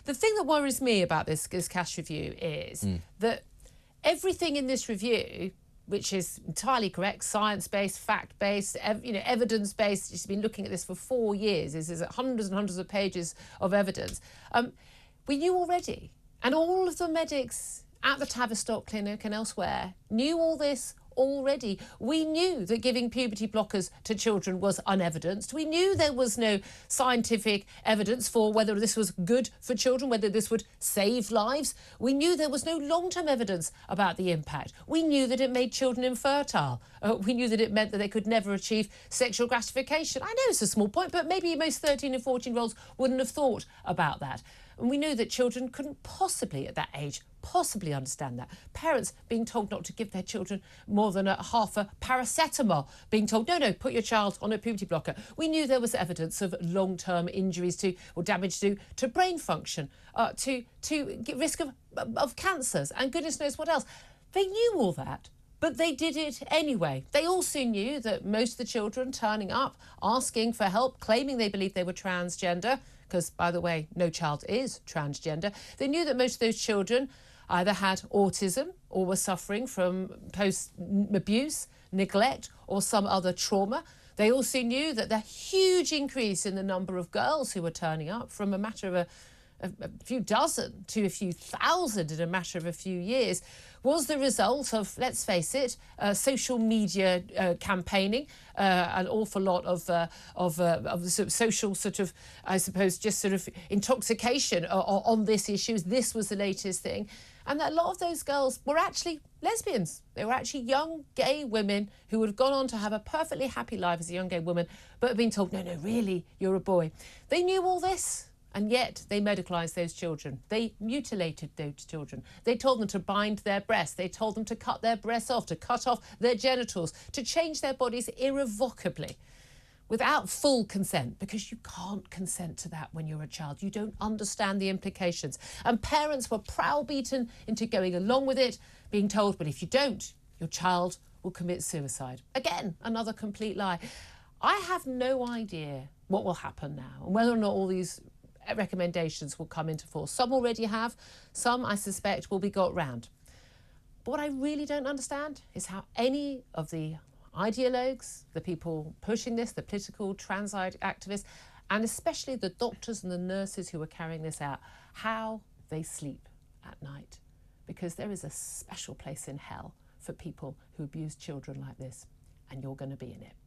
The thing that worries me about this Cass review is that everything in this review, which is entirely correct, science-based, fact-based, evidence-based, she's been looking at this for 4 years, this is hundreds and hundreds of pages of evidence, we knew already. And all of the medics at the Tavistock Clinic and elsewhere knew all this already. We knew that giving puberty blockers to children was unevidenced. We knew there was no scientific evidence for whether this was good for children, whether this would save lives. We knew there was no long-term evidence about the impact. We knew that it made children infertile. We knew that it meant that they could never achieve sexual gratification. I know it's a small point, but maybe most 13 and 14-year-olds wouldn't have thought about that. And we knew that children couldn't possibly, at that age, possibly understand that. Parents being told not to give their children more than half a paracetamol, being told, no, put your child on a puberty blocker. We knew there was evidence of long-term injuries to, or damage to brain function, to risk of cancers, and goodness knows what else. They knew all that. But they did it anyway. They also knew that most of the children turning up, asking for help, claiming they believed they were transgender, because, by the way, no child is transgender. They knew that most of those children either had autism or were suffering from post-abuse, neglect, or some other trauma. They also knew that the huge increase in the number of girls who were turning up, from a matter of a few dozen to a few thousand in a matter of a few years, was the result of, let's face it, social media campaigning, an awful lot of social sort of, I suppose, just sort of intoxication on this issue. This was the latest thing. And that a lot of those girls were actually lesbians. They were actually young gay women who would have gone on to have a perfectly happy life as a young gay woman, but have been told, no, really, you're a boy. They knew all this. And yet they medicalised those children. They mutilated those children. They told them to bind their breasts. They told them to cut their breasts off, to cut off their genitals, to change their bodies irrevocably without full consent, because you can't consent to that when you're a child. You don't understand the implications. And parents were browbeaten into going along with it, being told, but if you don't, your child will commit suicide. Again, another complete lie. I have no idea what will happen now and whether or not all these recommendations will come into force. Some already have, some I suspect will be got round. But what I really don't understand is how any of the ideologues, the people pushing this, the political trans activists, and especially the doctors and the nurses who are carrying this out, how they sleep at night. Because there is a special place in hell for people who abuse children like this, and you're going to be in it.